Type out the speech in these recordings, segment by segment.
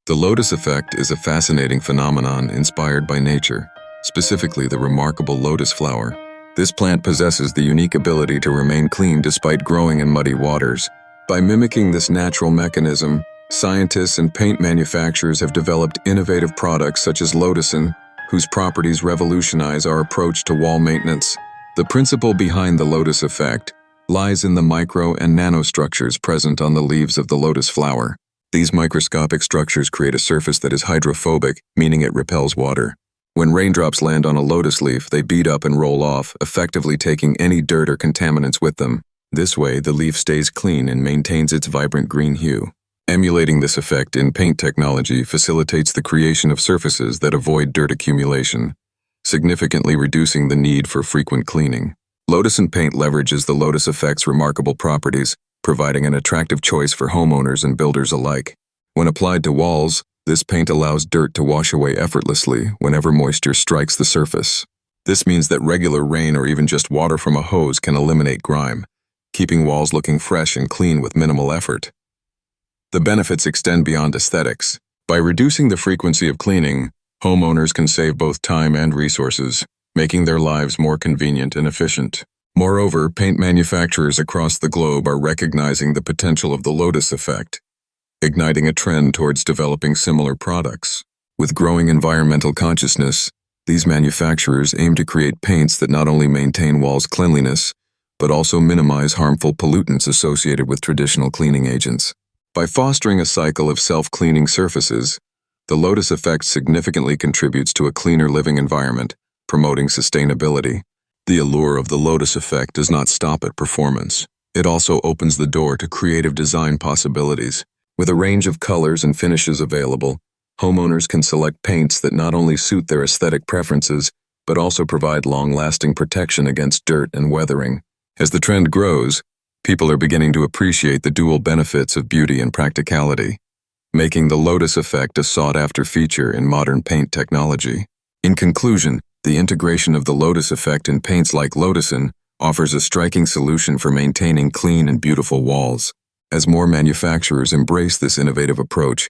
The lotus effect is a fascinating phenomenon inspired by nature, specifically the remarkable lotus flower. This plant possesses the unique ability to remain clean despite growing in muddy waters. By mimicking this natural mechanism, scientists and paint manufacturers have developed innovative products such as Lotusin, whose properties revolutionize our approach to wall maintenance. The principle behind the lotus effect lies in the micro and nanostructures present on the leaves of the lotus flower. These microscopic structures create a surface that is hydrophobic, meaning it repels water. When raindrops land on a lotus leaf, they bead up and roll off, effectively taking any dirt or contaminants with them. This way, the leaf stays clean and maintains its vibrant green hue. Emulating this effect in paint technology facilitates the creation of surfaces that avoid dirt accumulation, significantly reducing the need for frequent cleaning. Lotusin paint leverages the lotus effect's remarkable properties, providing an attractive choice for homeowners and builders alike. When applied to walls, this paint allows dirt to wash away effortlessly whenever moisture strikes the surface. This means that regular rain or even just water from a hose can eliminate grime, keeping walls looking fresh and clean with minimal effort. The benefits extend beyond aesthetics. By reducing the frequency of cleaning, homeowners can save both time and resources, making their lives more convenient and efficient. Moreover, paint manufacturers across the globe are recognizing the potential of the lotus effect, igniting a trend towards developing similar products. With growing environmental consciousness, these manufacturers aim to create paints that not only maintain walls' cleanliness, but also minimize harmful pollutants associated with traditional cleaning agents. By fostering a cycle of self-cleaning surfaces, the lotus effect significantly contributes to a cleaner living environment, promoting sustainability. The allure of the lotus effect does not stop at performance. It also opens the door to creative design possibilities. With a range of colors and finishes available, homeowners can select paints that not only suit their aesthetic preferences, but also provide long-lasting protection against dirt and weathering. As the trend grows, people are beginning to appreciate the dual benefits of beauty and practicality, making the lotus effect a sought-after feature in modern paint technology. In conclusion, the integration of the lotus effect in paints like Lotusin offers a striking solution for maintaining clean and beautiful walls. As more manufacturers embrace this innovative approach,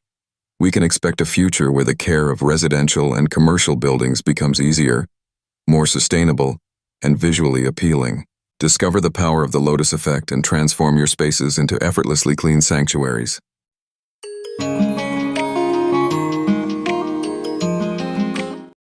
we can expect a future where the care of residential and commercial buildings becomes easier, more sustainable, and visually appealing. Discover the power of the lotus effect and transform your spaces into effortlessly clean sanctuaries.